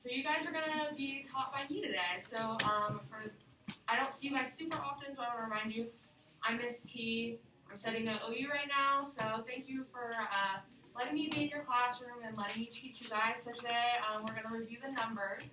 So you guys are going to be taught by me today. So I don't see you guys super often, so I want to remind you, I'm Miss T. I'm studying at OU right now, so thank you for letting me be in your classroom and letting me teach you guys. So today we're going to review the numbers.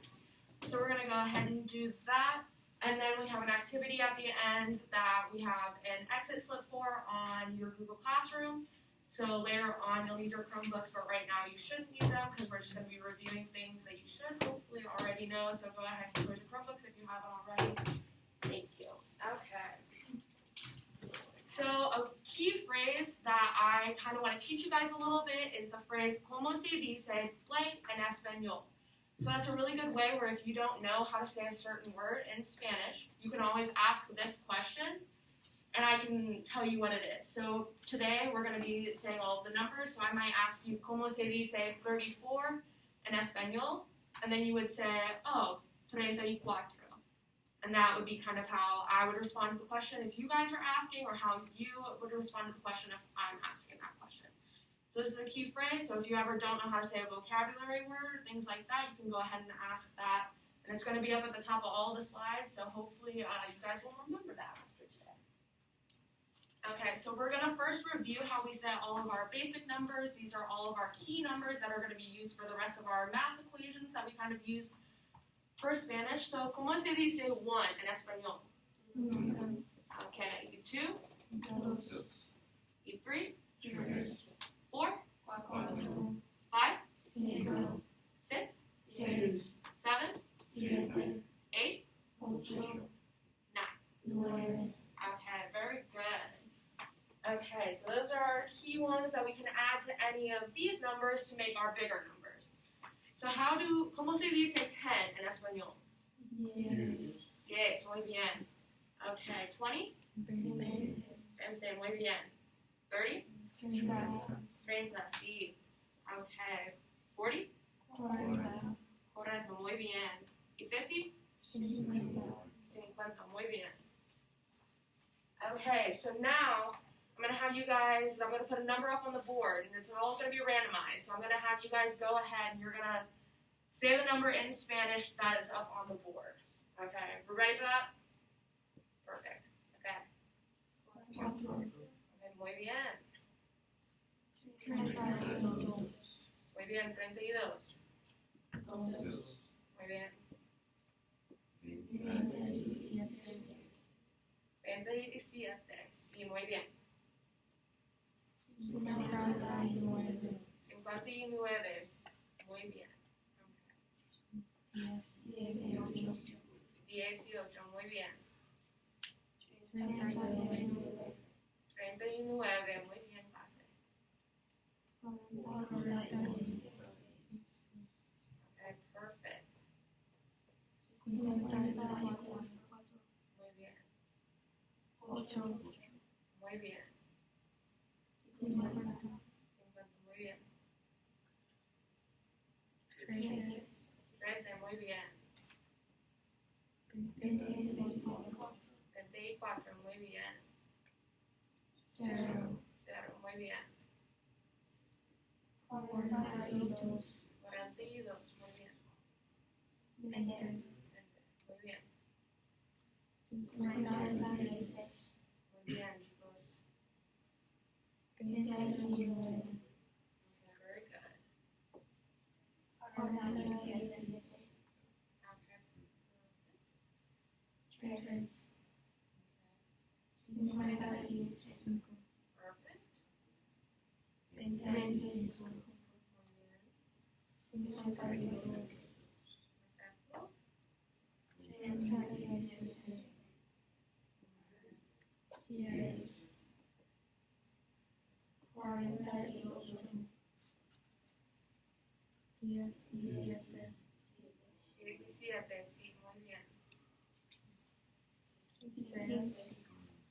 So we're going to go ahead and do that. And then we have an activity at the end that we have an exit slip for on your Google Classroom. So later on you'll need your Chromebooks, but right now you shouldn't need them because we're just going to be reviewing things that you should hopefully already know. So go ahead and close your Chromebooks if you haven't already. Thank you. Okay. So a key phrase that I kind of want to teach you guys a little bit is the phrase "Como se dice blank en español?" So that's a really good way where if you don't know how to say a certain word in Spanish, you can always ask this question, and I can tell you what it is. So today we're going to be saying all of the numbers, so I might ask you, ¿Cómo se dice 34 en español? And then you would say, oh, 34. And that would be kind of how I would respond to the question if you guys are asking, or how you would respond to the question if I'm asking that question. So this is a key phrase, so if you ever don't know how to say a vocabulary word or things like that, you can go ahead and ask that. And it's going to be up at the top of all the slides, so hopefully you guys will remember that after today. Okay, so we're going to first review how we set all of our basic numbers. These are all of our key numbers that are going to be used for the rest of our math equations that we kind of use for Spanish. So, ¿cómo se dice one en español? Okay, y two? Y three? 4? 5? 6? 7? 8? 9? Okay, very good. Okay, so those are our key ones that we can add to any of these numbers to make our bigger numbers. So ¿cómo se dice 10 en español? Yes, muy bien. Okay, 20? 20, muy bien. 30? 30, sí. Okay. 40? 40, muy bien. Y 50? 50, muy bien. Okay, so now I'm going to put a number up on the board, and it's all going to be randomized. So I'm going to have you guys go ahead, and you're going to say the number in Spanish that is up on the board. Okay, we're ready for that? Perfect. Okay. Okay, muy bien. Muy bien, 32. Muy bien. 27. Sí, muy bien. 59. Muy bien. Okay. 18. Muy bien. 39. Muy bien, clase. Okay, perfect. 54. Muy bien. 8. Muy bien. 50. Muy bien. 13. Muy bien. 24. Muy bien. 0. Muy bien. 42. Muy bien. 20. Muy bien. 56. Muy bien, chicos. Okay, very good. 46. Perfect. 25. Yes. 48. 17, sí, muy bien.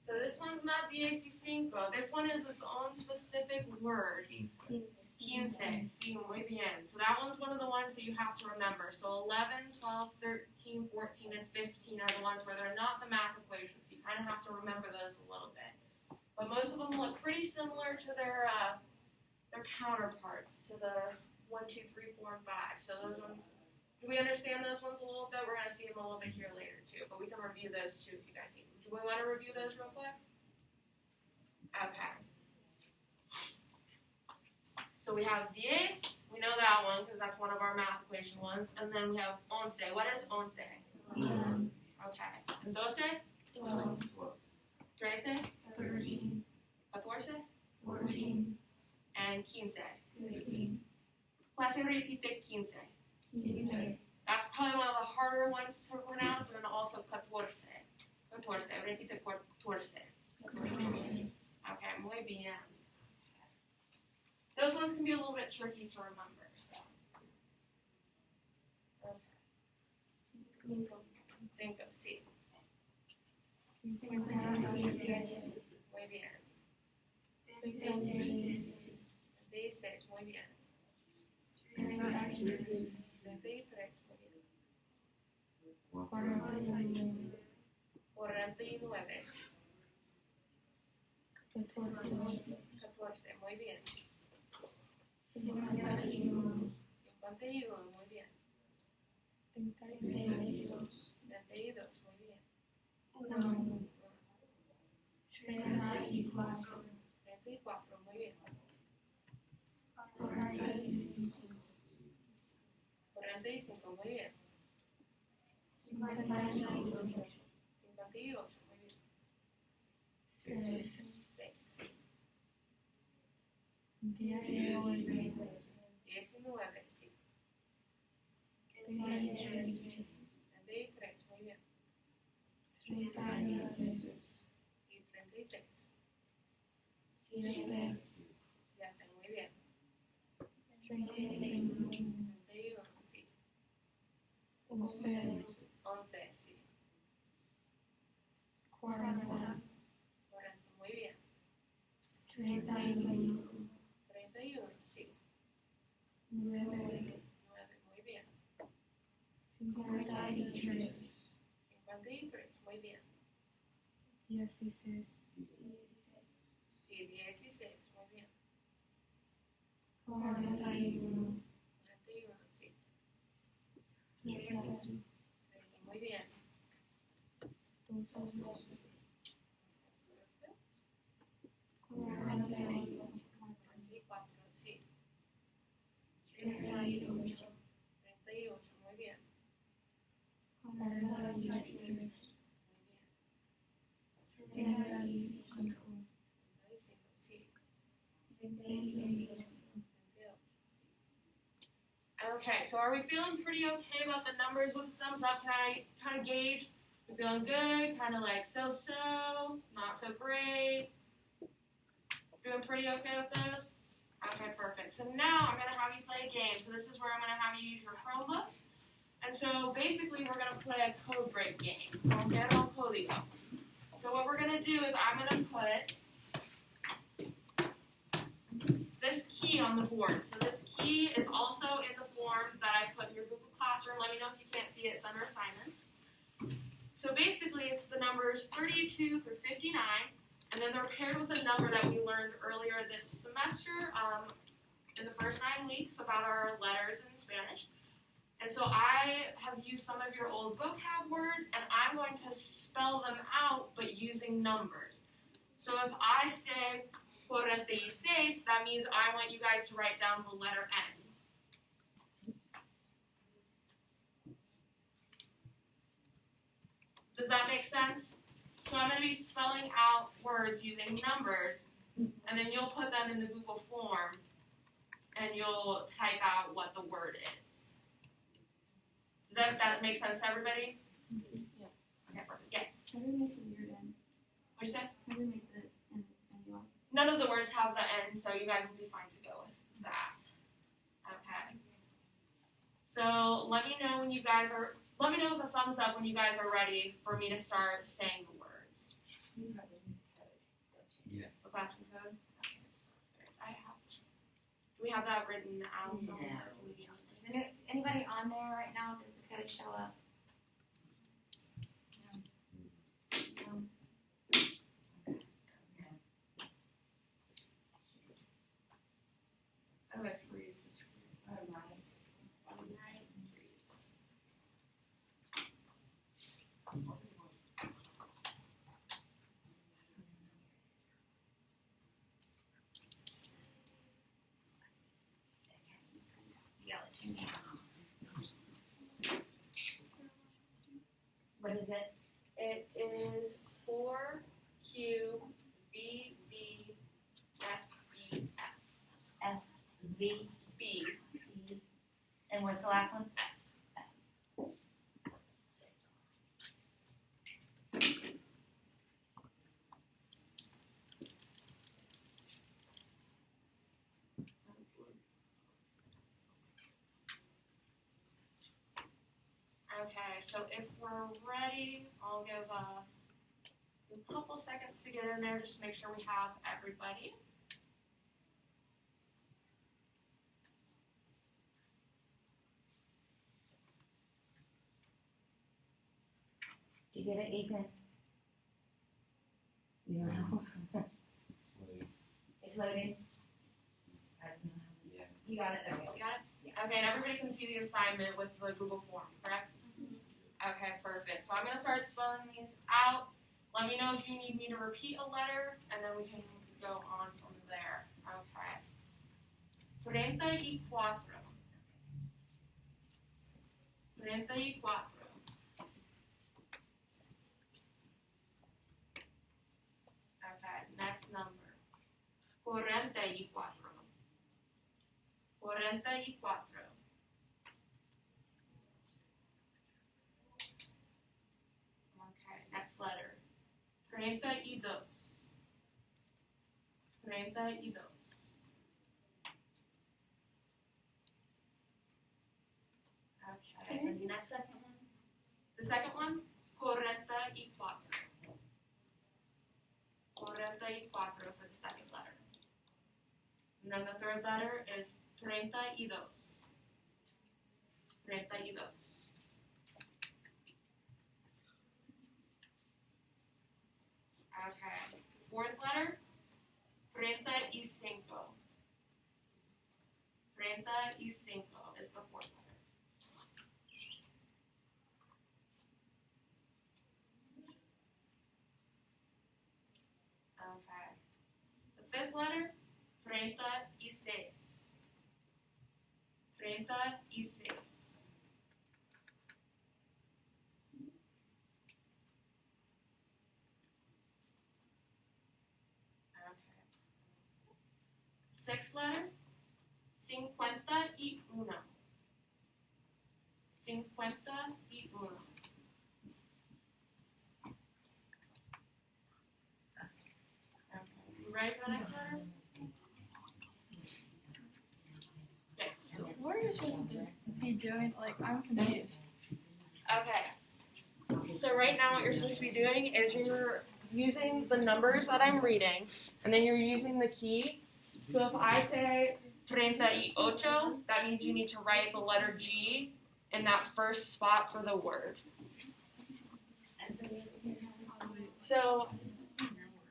So this one's not 15. This one is its own specific word. 15, sí, muy bien. So that one's one of the ones that you have to remember. So 11, 12, 13, 14, and 15 are the ones where they're not the math equations. You kind of have to remember those a little bit. But most of them look pretty similar to their counterparts, to the 1, 2, 3, 4, and 5. So those ones Do we understand those ones a little bit? We're going to see them a little bit here later too, but we can review those too if you guys need. Do we want to review those real quick? Okay. So we have 10, we know that one because that's one of our math equation ones, and then we have 11. What is 11? Okay. And 12? 13? 13. 14? 14. And 15. 15. Clase repite 15. 15. That's probably one of the harder ones to pronounce, and then also 14. 14. Repite 14. 14. Okay, muy bien. Those ones can be a little bit tricky to remember, so. Okay. 5, sí. 56. Muy bien. 26. 26, muy bien. 33. 33, muy bien. 49. 49, sí. 14. 14, muy bien. 51. 51, muy bien. 32. 32, muy bien. 1. 34. 34, muy bien. 45. 45, muy bien. 58. 58, muy bien. 6. 6, 19. 19, sí. 33. 33, muy bien. 36. Sí, 36. 7. 7, muy bien. 31. 31, sí. 11. 11, sí. 40. 40, muy bien. 31. 31, sí. 9. 9, muy bien. 53. 53, muy bien. 16. Sí, 16, muy bien. 41. 41, sí. 30. 30, muy bien. 12. 24, sí. 38. 38, muy bien. 43. 35, sí. 28. Okay, so are we feeling pretty okay about the numbers with the thumbs up? Can I kind of gauge? We feeling good? Kind of like so-so? Not so great? Doing pretty okay with those? Okay, perfect. So now I'm going to have you play a game. So this is where I'm going to have you use your Chromebooks. And so basically we're going to play a code break game. Rompero código. So what we're going to do is I'm going to put this key on the board. So this key is also in the form that I put in your Google Classroom. Let me know if you can't see it. It's under assignments. So basically it's the numbers 32 through 59, and then they're paired with a number that we learned earlier this semester in the first 9 weeks about our letters in Spanish. And so I have used some of your old vocab words, and I'm going to spell them out, but using numbers. So if I say 46, that means I want you guys to write down the letter N. Does that make sense? So I'm going to be spelling out words using numbers, and then you'll put them in the Google form, and you'll type out what the word is. Does that make sense to everybody? Yeah. Okay, perfect. Yes. How do we make the weird end? What'd you say? How do we make the end UI? None of the words have the N, so you guys will be fine to go with that. Okay. So let me know when you guys are. Let me know with a thumbs up when you guys are ready for me to start saying the words. You have a new code, don't you? Yeah. The classroom code. Okay. I have. Do we have that written out somewhere? Is anybody on there right now? Does the code show up? No. I'm gonna freeze the screen. All right. Freeze. yell it to me. What is it? It is 4QBVFEF. V. B. B. And what's the last one? Okay, so if we're ready, I'll give a couple seconds to get in there just to make sure we have everybody. Did you get it, Ethan? You don't know? It's loaded? I don't know. Yeah. You got it? Okay. You got it? Yeah. Okay, and everybody can see the assignment with the Google form, correct? Okay, perfect. So I'm going to start spelling these out. Let me know if you need me to repeat a letter, and then we can go on from there. Okay. 34. 34. Okay, next number. 44. 44. Okay, next letter. 32. 32. Okay, and the next second one? The second one? 44. 44 for the second letter. And then the third letter is 32. 32. Okay. Fourth letter, 35. 35 is the fourth letter. Okay. The fifth letter, 36. 36. Sixth letter, 51. 51. Okay. You ready for the next letter? Yes. What are you supposed to be doing? Like, I'm confused. Okay. So right now what you're supposed to be doing is you're using the numbers that I'm reading, and then you're using the key. So if I say 38, that means you need to write the letter G in that first spot for the word. So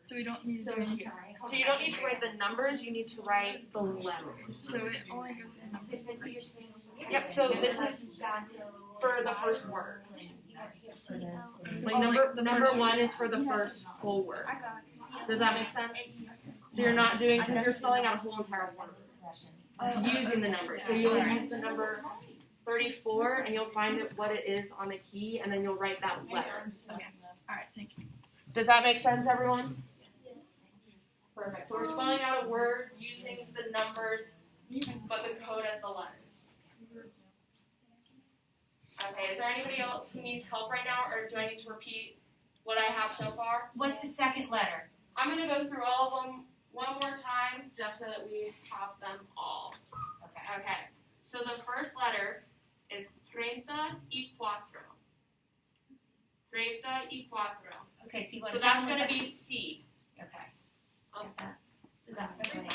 So we don't need to So do anything. here. So you don't need to write the numbers, you need to write the letters. So it only goes in numbers. This is what you're saying. Yep, so this is for the first word. Like Oh, number like the number first- one is for the first whole word. I got it. Does that make sense? So you're not doing, because you're spelling out a whole entire word using the numbers. So you'll use the number 34 and you'll find what it is on the key, and then you'll write that letter. Okay. All right. Thank you. Does that make sense, everyone? Perfect. So we're spelling out a word using the numbers, but the code as the letters. Okay, is there anybody else who needs help right now, or do I need to repeat what I have so far? What's the second letter? I'm going to go through all of them one more time just so that we have them all. Okay. Okay, so the first letter is 34. 34. Okay, so you want So to that's going to be C. Okay. Did that make sense?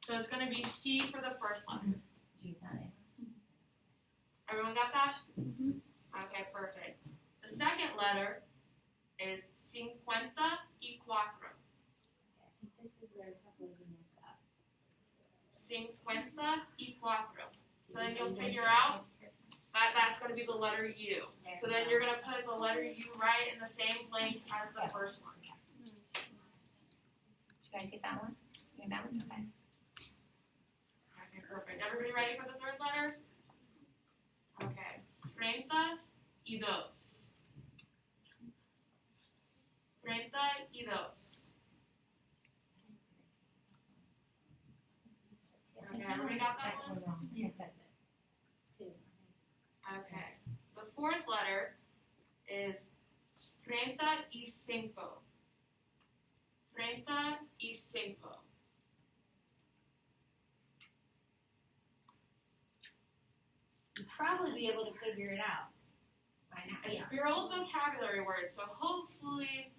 So it's going to be C for the first letter. Everyone got that? Okay, perfect. The second letter is 54. This is where a couple of you messed up. 54. So then you'll figure out that that's going to be the letter U. So then you're going to put the letter U right in the same place as the first one. Did you guys get that one? You get that one? Okay. perfect. Everybody ready for the third letter? Okay. 32. 32. Okay, everybody got that one? Yeah, that's it. Okay. The fourth letter is 35. 35. You'd probably be able to figure it out by now. It's Yeah. your old vocabulary word, so hopefully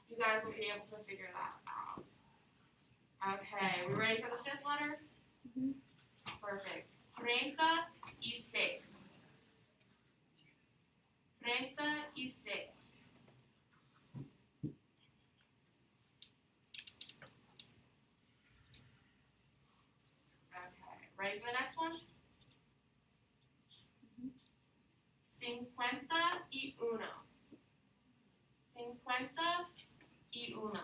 you guys will be able to figure that out. Okay, we ready for the fifth letter? Mhm. Perfect. 36. 36. Okay, ready for the next one? 51. 51.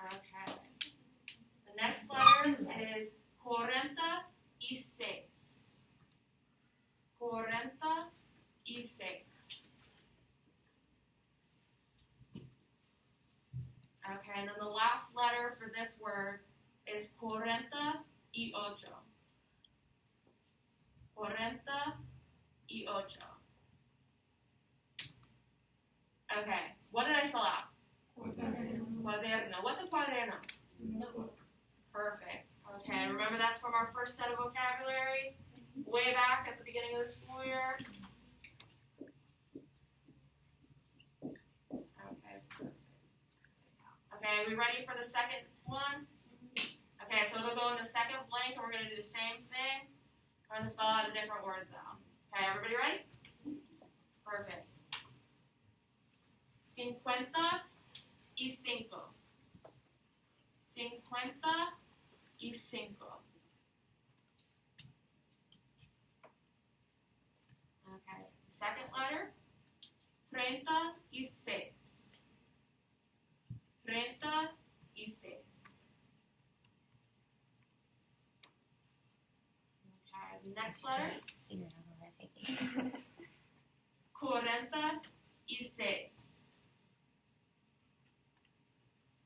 Okay. The next letter is 46. 46. Okay, and then the last letter for this word is 48. 48. Okay, what did I spell out? Cuaderno. What's a cuaderno? Notebook. Perfect. Okay, remember that's from our first set of vocabulary way back at the beginning of the school year. Okay, perfect. Okay, we ready for the second one? Okay, so it'll go in the second blank and we're going to do the same thing. We're going to spell out a different word though. Okay, everybody ready? Perfect. 55. 55. Okay, second letter. 36. 36. Okay, the next letter. 46.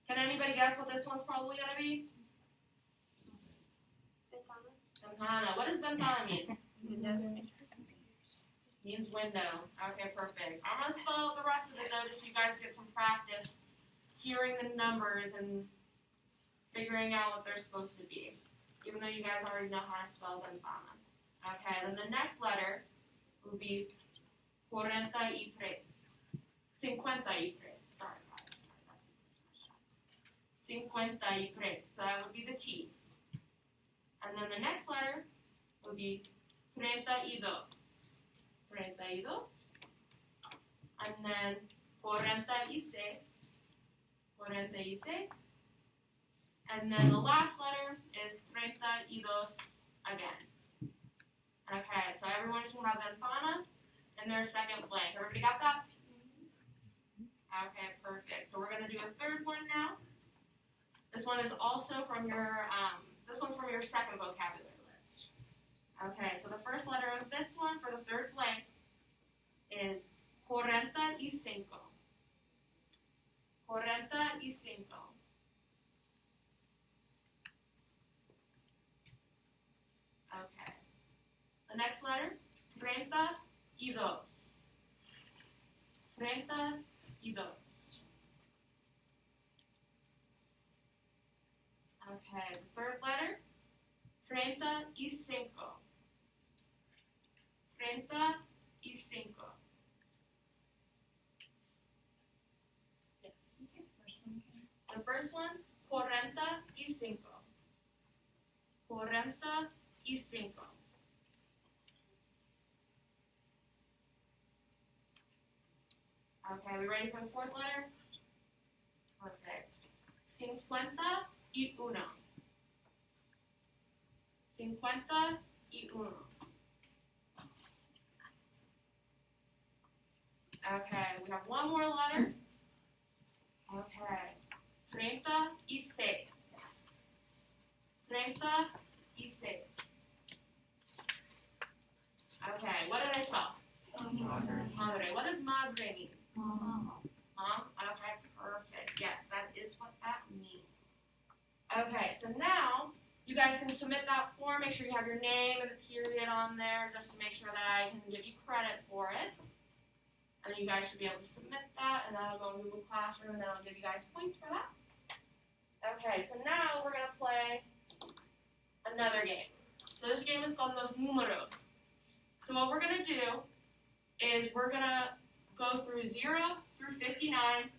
Can anybody guess what this one's probably going to be? Ventana. What does ventana mean? Means window. Okay, perfect. I'm going to spell out the rest of it though, just so you guys get some practice hearing the numbers and figuring out what they're supposed to be, even though you guys already know how to spell ventana. Okay, then the next letter will be 43. 53. Sorry, guys. That's 53. So that would be the T. And then the next letter will be 32. 32. And then 46. 46. And then the last letter is 32 again. Okay, so everyone should have ventana in their second blank. Everybody got that? Okay, perfect. So we're going to do a third one now. This one is also from your, this one's from your second vocabulary list. Okay, so the first letter of this one for the third blank is 45. 45. Okay. The next letter, 32. 32. Okay, the third letter, 35. 35. Yes. The first one, 45. 45. Okay, we ready for the fourth letter? Perfect. 51. 51. Okay, we have one more letter. Okay. 36. 36. Okay, what did I spell? Madre. What does madre mean? Mom? Okay, perfect. Yes, that is what that means. Okay, so now you guys can submit that form. Make sure you have your name and the period on there just to make sure that I can give you credit for it. And then you guys should be able to submit that, and that'll go in Google Classroom, and then I'll give you guys points for that. Okay, so now we're going to play another game. So this game is called Los Números. So what we're going to do is we're going to go through 0 through 59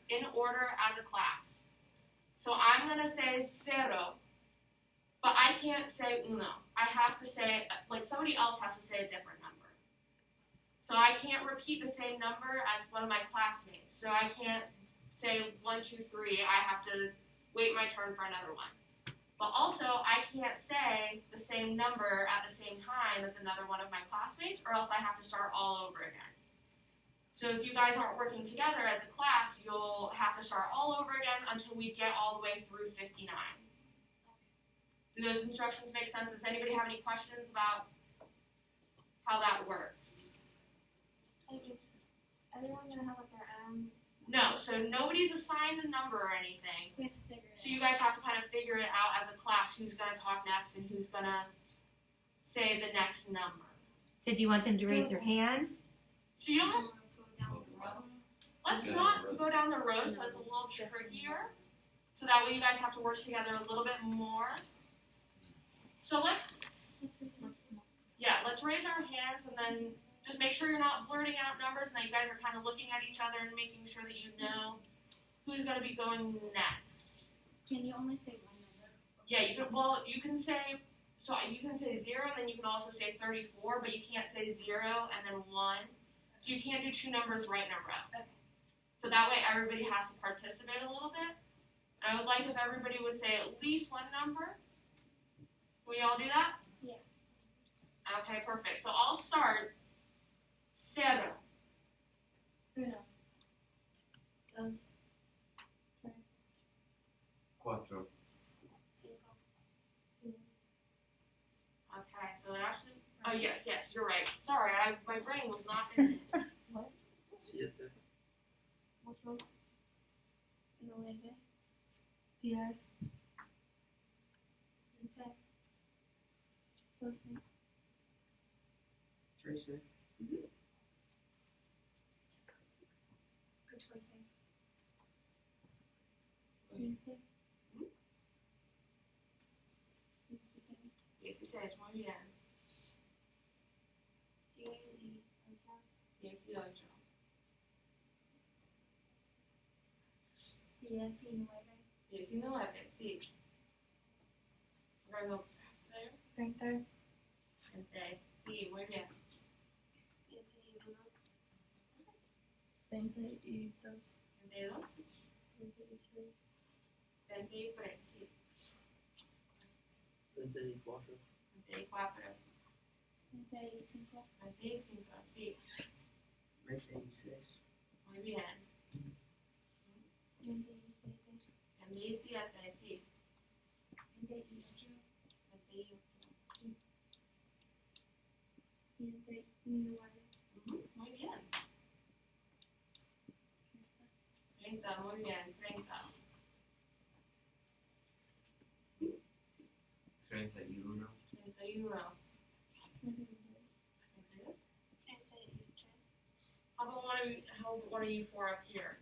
in order as a class. So I'm going to say cero, but I can't say uno. I have to say, like somebody else has to say a different number. So I can't repeat the same number as one of my classmates. So I can't say 1, 2, 3. I have to wait my turn for another one. But also, I can't say the same number at the same time as another one of my classmates, or else I have to start all over again. So if you guys aren't working together as a class, you'll have to start all over again until we get all the way through 59. Do those instructions make sense? Does anybody have any questions about how that works? Is everyone gonna have like their own? No, so nobody's assigned a number or anything. We have to figure it So you guys have to kind of figure it out as a class who's going to talk next and who's going to say the next number. So do you want them to raise their hand? So you don't have, out. let's not go down the row so it's a little trickier. So that way you guys have to work together a little bit more. So let's raise our hands and then just make sure you're not blurting out numbers and that you guys are kind of looking at each other and making sure that you know who's going to be going next. Can you only say one number? Yeah, you can say 0 and then you can also say 34, but you can't say 0 and then 1. So you can't do two numbers right in a row. Okay. So that way everybody has to participate a little bit. And I would like if everybody would say at least one number. Can we all do that? Yeah. Okay, perfect. So I'll start. Cero. Uno. Dos. Tres. 4. Cinco. Seis. Okay, so it actually. Oh yes, you're right. Sorry, my brain was not in it. 7. Ocho. Nueve. 10, 15. 12. 13. 14. 15. 16. 16, muy bien. 18. 18. 19. 19, sí. We're going to go there. 30, 20, sí, muy bien. 21. 22, 22, 23. 23, sí. 24. 24, 25. 25, sí. 26. Muy bien. 27. 27, sí. 28. 28. 29. Muy bien. 30, muy bien. 30. 31. 31. 32. 33. How about one of you four up here?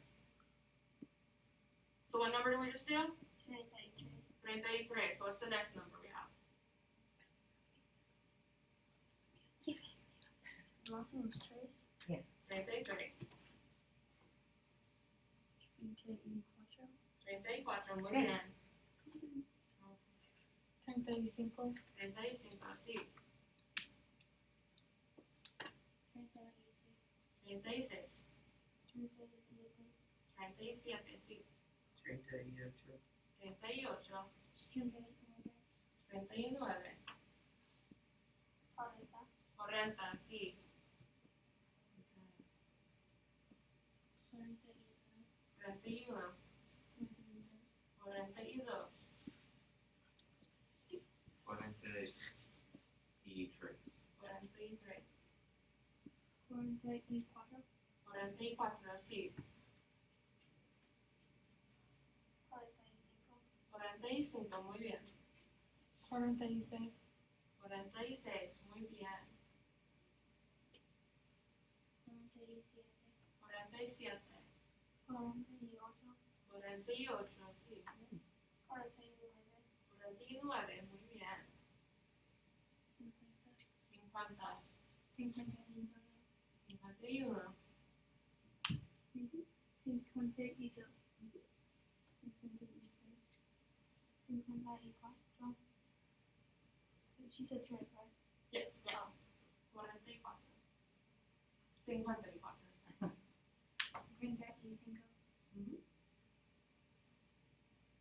So what number did we just do? 33. 33. So what's the next number we have? The last one was Trace. 33. 24. 34, muy bien. 35, 35, sí. 36. 36. 37, sí. 38. 38. 39. 39. 40. 40, sí. 41. 41. 44. 44, sí. 45. 45, muy bien. 46. 46, muy bien. 47. 47, 48. 48, sí. 49. 49, muy bien. 50. 50, 51. 51, 52. 53. 54. She said 25. yes, yeah. 44. 54. 55.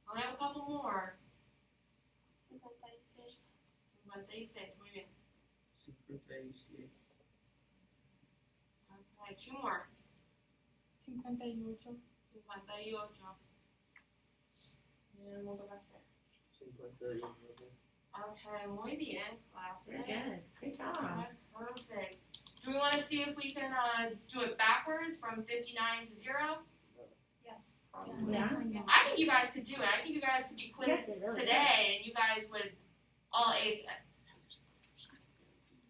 Only have a couple more. 56. 56, muy bien. 57. Okay, two more. 58. 58. And we'll go back there. 59. Okay, muy bien, clases. Very good. Good job. Okay, perfect. Do we want to see if we can do it backwards from 59 to 0? Yeah. I think you guys could do it. I think you guys could be quizzed Yes, they really today, and you guys would all ace it.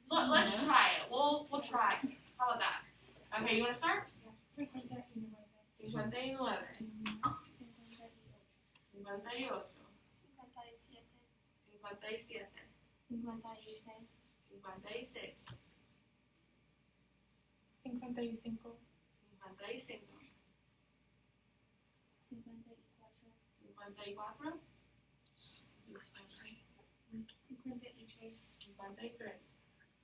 So let's try it. We'll try. How about that? Okay, you want to start? 59. 59. 58. 57. 56. 56. 55. 55. 54. 53. 53.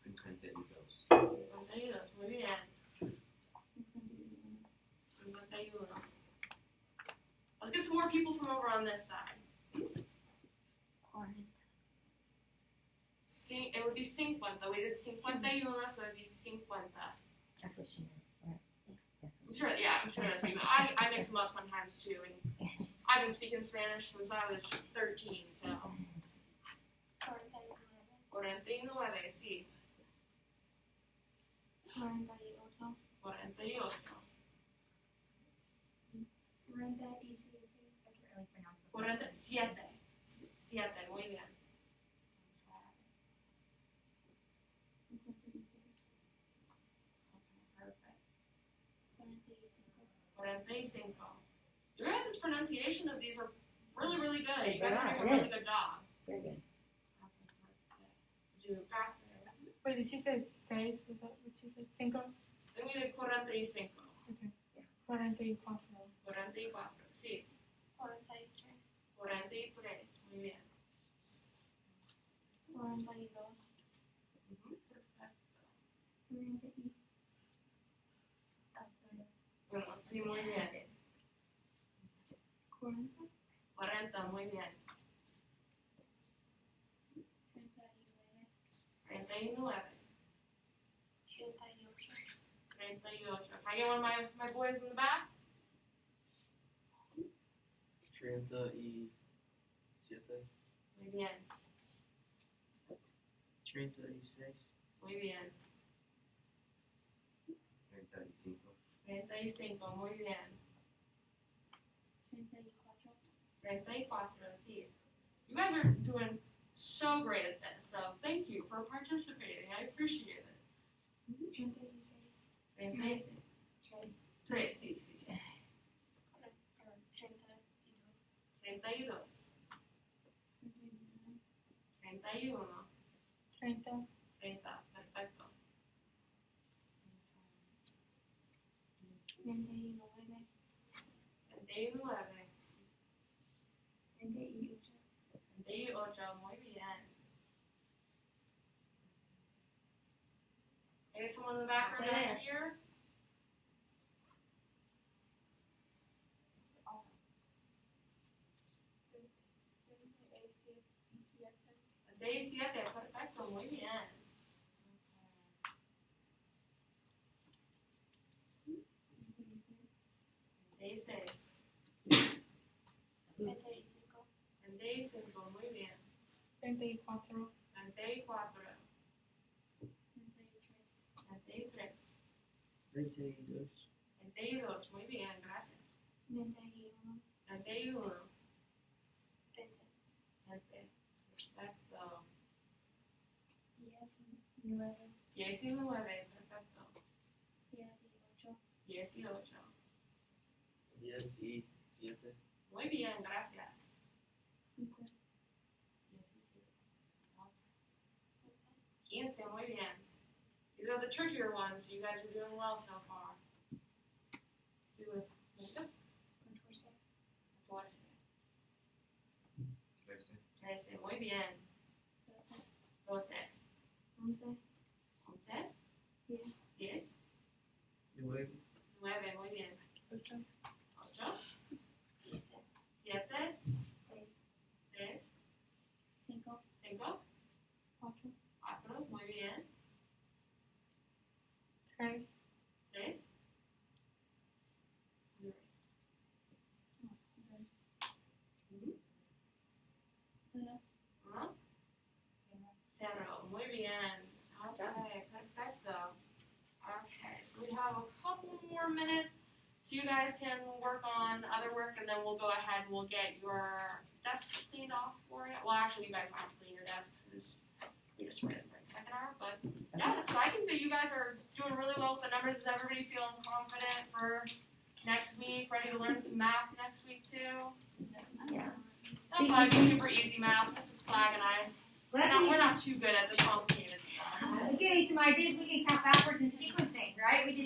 52. 52. Muy bien. 51. Let's get some more people from over on this side. It would be 50. We did 51, so it would be 50. That's what she meant. Right. I'm sure that's what you meant. I mix them up sometimes too. And I've been speaking Spanish since I was 13, so. 49, sí. 48. 48. 47. 7, muy bien. Perfect. 45. Your guys' pronunciation of these are really, really good. You guys are doing a really good job. Very good. Do back there. Wait, did she say 6? Is that what she said? 5? Then we did 45. Okay. 44. 44, sí. 43. 43, muy bien. 42. Perfecto. Bueno, sí, muy bien. 40. 40, muy bien. 39. 38. Can I get one of my boys in the back? 37. Muy bien. 36. Muy bien. 35. 35, muy bien. 34, sí. You guys are doing so great at this, so thank you for participating. I appreciate it. 36. 36. 3, sí, sí, sí. 32. 31. 30. 30, perfecto. 29. 29. 28. 28, muy bien. Any someone in the back or down here? Day 7, perfecto, muy bien. 36. 35, muy bien. 34. 34. 33. 32. Entendidos. Muy bien, gracias. 31. 31. 30. Perfecto. 19. 19. Perfecto. 18. 18. 17. Muy bien, gracias. 15. 15. Muy bien. These are the trickier ones, so you guys are doing well so far. Do it. 14. 14. 13. 13. Muy bien. 12. 12. 11. 11. 10. 10. 9. 9. Muy bien. 8. 8. 7. 7. 6. 6. 5. 5. 8. 4. Muy bien. 3. 3. 1. 1. 0. Muy bien. Okay, perfecto. Okay, so we have a couple more minutes so you guys can work on other work and then we'll go ahead and we'll get your desk cleaned off for you. Well, actually, you guys won't have to clean your desks. We just read it for the second hour. But yeah, so I think that you guys are doing really well with the numbers. Is everybody feeling confident for next week? Ready to learn some math next week too? Yeah. That'll probably be super easy math. Mrs. Clag and I, we're not too good at the complicated stuff. Give me some ideas. We can count backwards in sequencing, right? We did